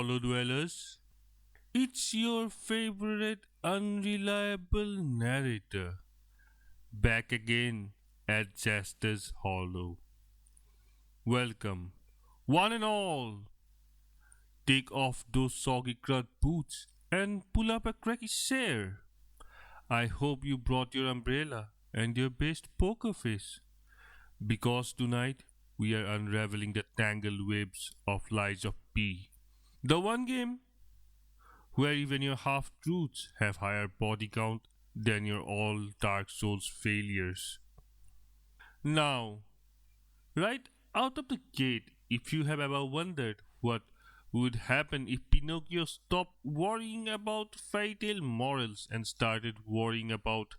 Hollow Dwellers. It's your favorite unreliable narrator, back again at Jester's Hollow. Welcome, one and all. Take off those soggy Krat boots and pull up a cracky chair. I hope you brought your umbrella and your best poker face, because tonight we are unraveling the tangled webs of Lies of P. The one game where even your half truths have higher body count than your all Dark Souls failures. Now, right out of the gate, if you have ever wondered what would happen if Pinocchio stopped worrying about fairy tale morals and started worrying about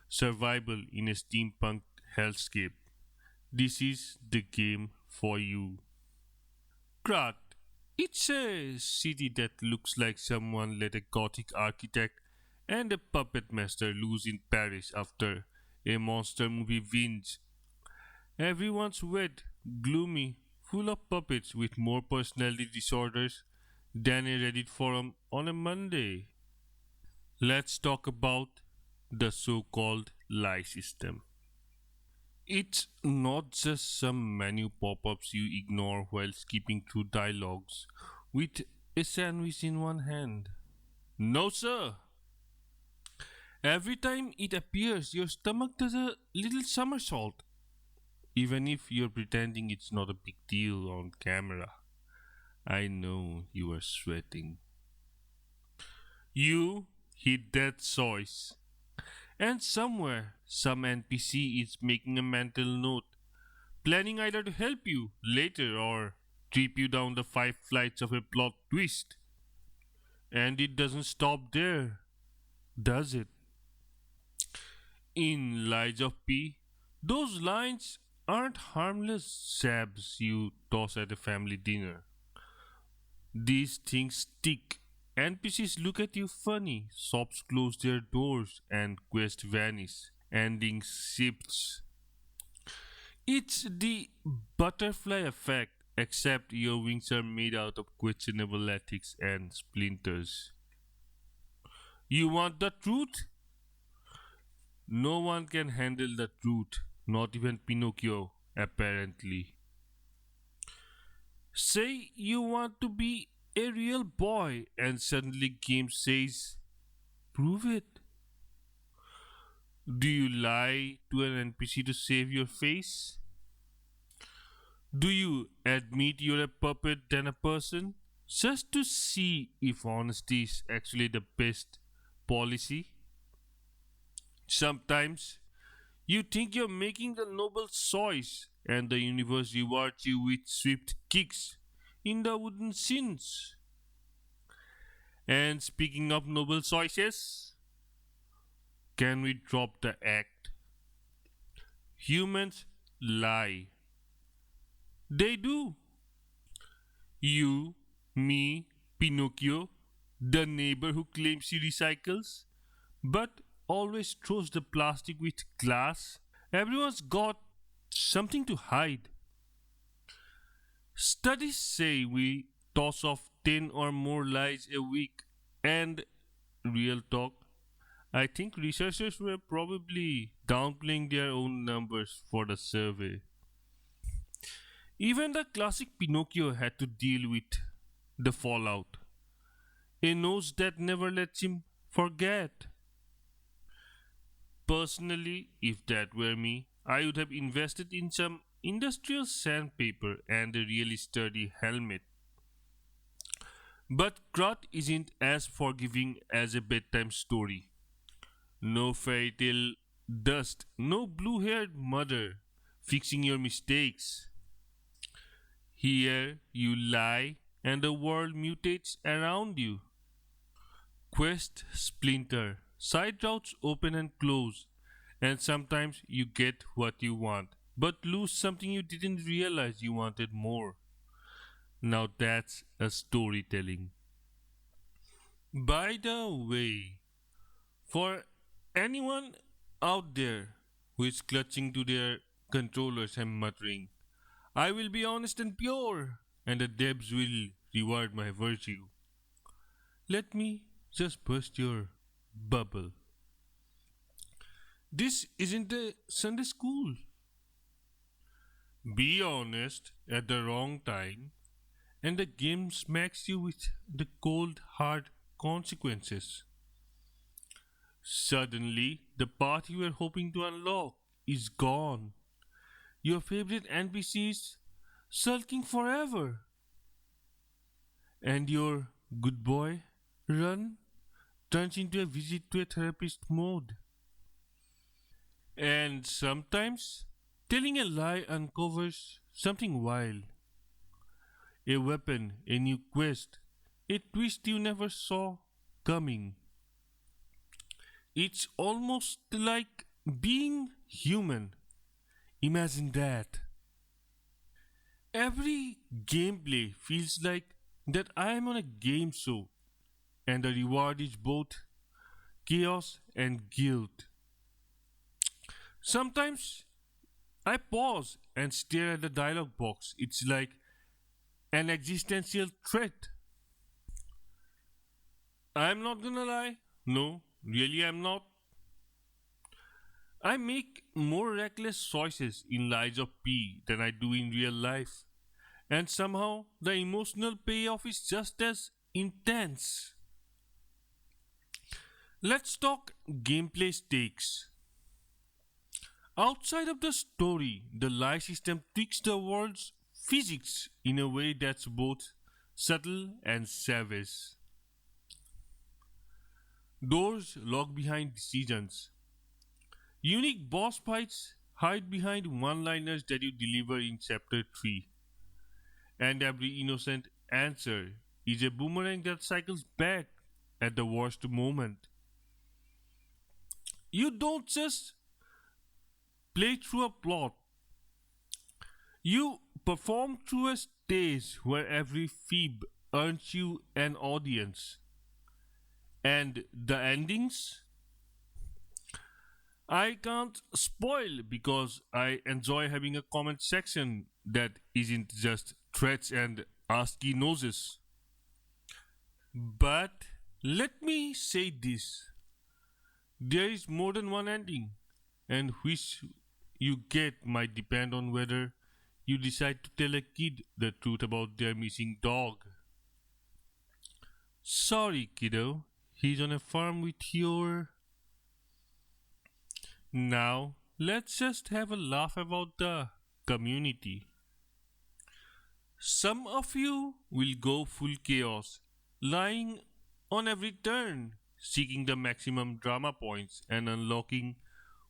survival in a steampunk hellscape, this is the game for you. Krat. It's a city that looks like someone let a gothic architect and a puppet master loose in Paris after a monster movie wins. Everyone's wet, gloomy, full of puppets with more personality disorders than a Reddit forum on a Monday. Let's talk about the so called lie system. It's not just some menu pop ups you ignore while skipping through dialogues with a sandwich in one hand. No, sir! Every time it appears, your stomach does a little somersault, even if you're pretending it's not a big deal on camera. I know you are sweating. You hit that choice. And somewhere, some NPC is making a mental note, planning either to help you later or trip you down the five flights of a plot twist. And it doesn't stop there, does it? In Lies of P, those lines aren't harmless jabs you toss at a family dinner. These things stick. NPCs look at you funny, shops close their doors, and quests vanish. Ending shifts. It's the butterfly effect, except your wings are made out of questionable ethics and splinters. You want the truth? No one can handle the truth, not even Pinocchio, apparently. Say you want to be a real boy, and suddenly game says, prove it. Do you lie to an NPC to save your face? Do you admit you're a puppet than a person? Just to see if honesty is actually the best policy? Sometimes you think you're making the noble choice, and the universe rewards you with swift kicks in the wooden shins. And speaking of noble choices, can we drop the act? Humans lie. They do. You, me, Pinocchio, the neighbor who claims he recycles, but always throws the plastic with glass. Everyone's got something to hide. Studies say we toss off 10 or more lies a week, and real talk, I think researchers were probably downplaying their own numbers for the survey. Even the classic Pinocchio had to deal with the fallout. A nose that never lets him forget. Personally, if that were me, I would have invested in some industrial sandpaper and a really sturdy helmet. But Krat isn't as forgiving as a bedtime story. No fairy tale dust, no blue haired mother fixing your mistakes. Here you lie and the world mutates around you. Quest splinter, side routes open and close, and sometimes you get what you want, but lose something you didn't realize you wanted more. Now that's a storytelling. By the way, for anyone out there who is clutching to their controllers and muttering, I will be honest and pure, and the devs will reward my virtue. let me just burst your bubble. This isn't a Sunday school. Be honest at the wrong time, and the game smacks you with the cold, hard consequences. Suddenly, the path you were hoping to unlock is gone. Your favorite NPCs sulking forever, and your good boy run turns into a visit to a therapist mode. And sometimes, telling a lie uncovers something wild, a weapon, a new quest, a twist you never saw coming. It's almost like being human. Imagine that. Every gameplay feels like that I am on a game show, and the reward is both chaos and guilt. Sometimes I pause and stare at the dialogue box. It's like an existential threat. I'm not gonna lie. No, really, I'm not. I make more reckless choices in Lies of P than I do in real life. And somehow the emotional payoff is just as intense. Let's talk gameplay stakes. Outside of the story, the lie system tweaks the world's physics in a way that's both subtle and savage. Doors lock behind decisions. Unique boss fights hide behind one liners that you deliver in chapter 3. And every innocent answer is a boomerang that cycles back at the worst moment. You don't just play through a plot, you perform through a stage where every fib earns you an audience. And the endings? I can't spoil because I enjoy having a comment section that isn't just threats and ASCII noses. But let me say this, there is more than one ending, and which you get might depend on whether you decide to tell a kid the truth about their missing dog. Sorry, kiddo, he's on a farm with your. Now, let's just have a laugh about the community. Some of you will go full chaos, lying on every turn, seeking the maximum drama points and unlocking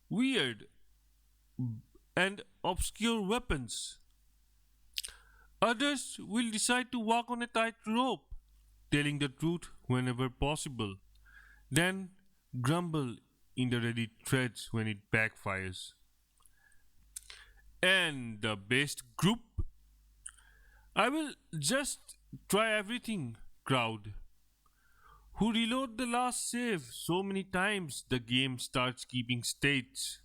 weird and obscure weapons. Others will decide to walk on a tightrope, telling the truth whenever possible, then grumble in the Reddit threads when it backfires. And the best group, I will just try everything crowd, who reload the last save so many times the game starts keeping states.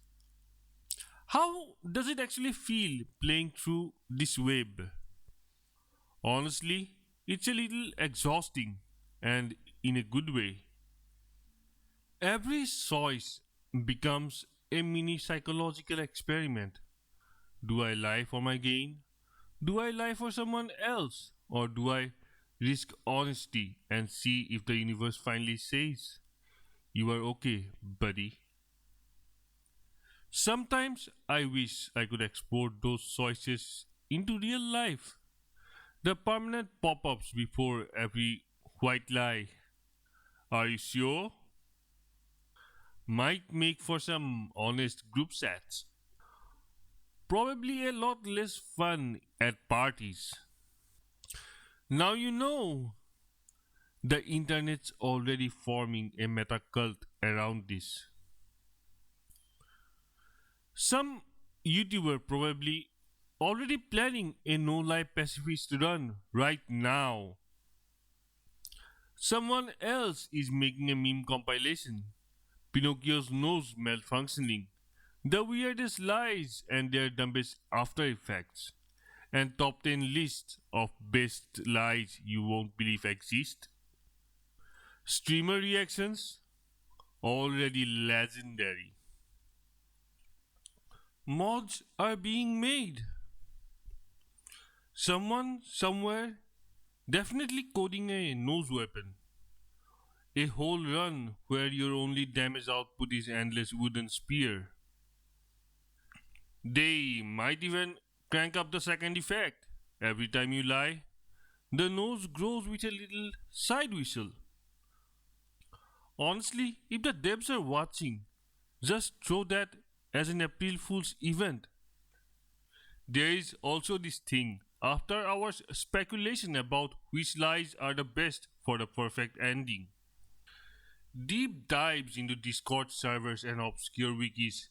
How does it actually feel playing through this web? Honestly, it's a little exhausting and in a good way. Every choice becomes a mini psychological experiment. Do I lie for my gain? Do I lie for someone else? Or do I risk honesty and see if the universe finally says, "You are okay, buddy"? Sometimes I wish I could export those choices into real life. The permanent pop ups before every white lie. Are you sure? Might make for some honest group chats. Probably a lot less fun at parties. Now you know the internet's already forming a meta cult around this. Some YouTuber probably already planning a no lie pacifist run right now. Someone else is making a meme compilation. Pinocchio's nose malfunctioning, the weirdest lies and their dumbest after effects, and top 10 list of best lies you won't believe exist. Streamer reactions already legendary. Mods are being made. Someone somewhere definitely coding a nose weapon. A whole run where your only damage output is endless wooden spear. They might even crank up the second effect. Every time you lie, the nose grows with a little side whistle. Honestly, if the devs are watching, just throw that as an April Fool's event. There is also this thing. After hours speculation about which lies are the best for the perfect ending. Deep dives into Discord servers and obscure wikis.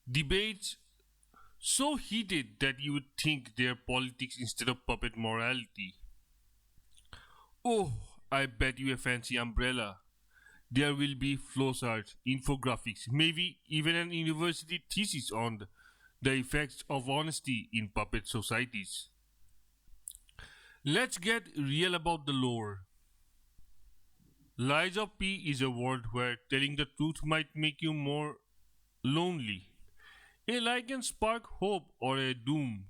Debates so heated that you would think they're politics instead of puppet morality. Oh, I bet you a fancy umbrella. There will be flowcharts, infographics, maybe even an university thesis on the effects of honesty in puppet societies. Let's get real about the lore. Lies of P is a world where telling the truth might make you more lonely. A lie can spark hope or a doom.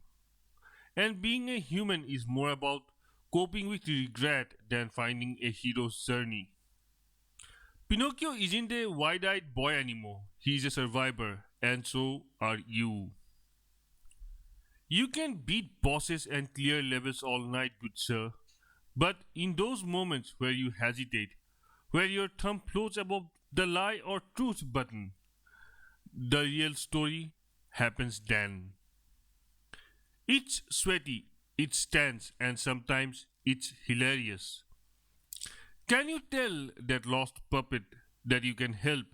And being a human is more about coping with regret than finding a hero's journey. Pinocchio isn't a wide eyed boy anymore. He's a survivor, and so are you. You can beat bosses and clear levels all night, good sir. But in those moments where you hesitate, where your thumb floats above the lie or truth button, the real story happens then. It's sweaty, it's tense, and sometimes it's hilarious. Can you tell that lost puppet that you can help,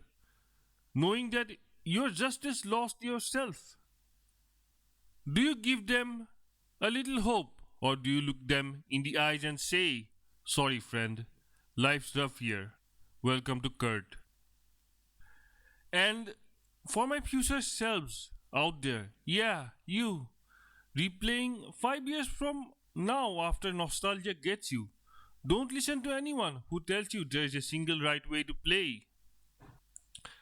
knowing that you're just as lost yourself? Do you give them a little hope, or do you look them in the eyes and say, "Sorry, friend, life's rough here. Welcome to Krat." And for my future selves out there, yeah, you, replaying 5 years from now after nostalgia gets you, don't listen to anyone who tells you there is a single right way to play.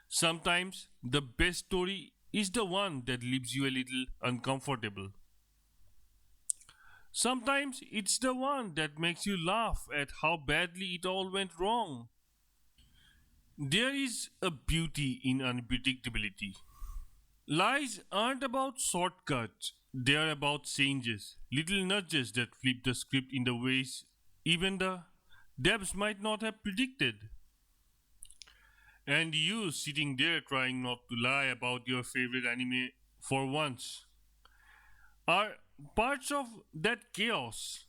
Sometimes the best story is the one that leaves you a little uncomfortable. Sometimes it's the one that makes you laugh at how badly it all went wrong. There is a beauty in unpredictability. Lies aren't about shortcuts, they are about changes, little nudges that flip the script in the ways even the devs might not have predicted. And you sitting there trying not to lie about your favorite anime for once are parts of that chaos.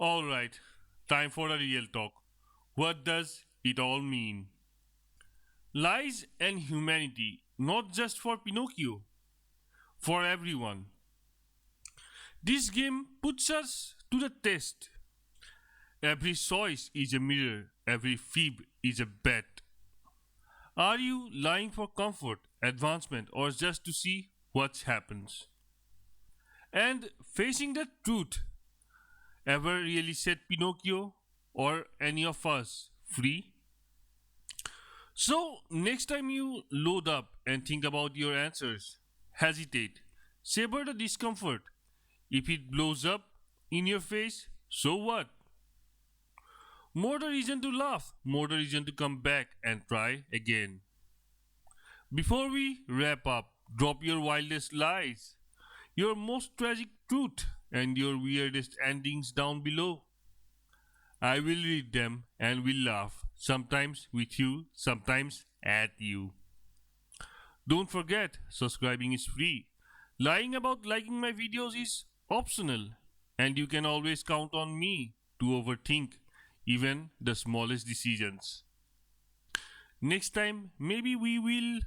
Alright, time for a real talk. What does it all mean? Lies and humanity, not just for Pinocchio, for everyone. This game puts us to the test. Every choice is a mirror, every fib is a bet. Are you lying for comfort, advancement, or just to see what happens? And facing the truth ever really set Pinocchio or any of us free? So, next time you load up and think about your answers, hesitate, savor the discomfort. If it blows up in your face, so what? More the reason to laugh, more the reason to come back and try again. Before we wrap up, drop your wildest lies, your most tragic truth, and your weirdest endings down below. I will read them and will laugh, sometimes with you, sometimes at you. Don't forget, subscribing is free. Lying about liking my videos is optional, and you can always count on me to overthink even the smallest decisions. Next time, maybe we will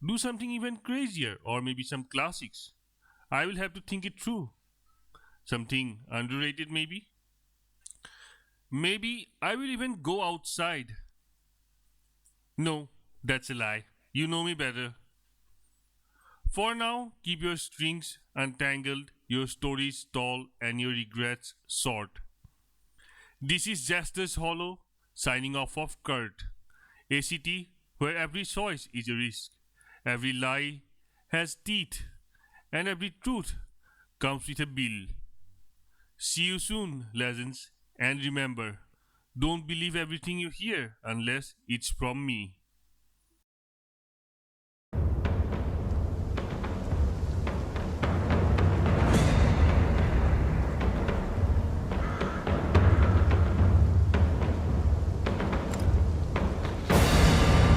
do something even crazier, or maybe some classics. I will have to think it through. Something underrated, maybe? Maybe I will even go outside. No, that's a lie. You know me better. For now, keep your strings untangled, your stories tall, and your regrets short. This is Justice Hollow, Signing off of Kurt. ACT, where every choice is a risk, every lie has teeth, and every truth comes with a bill. See you soon, legends, and remember, don't believe everything you hear unless it's from me.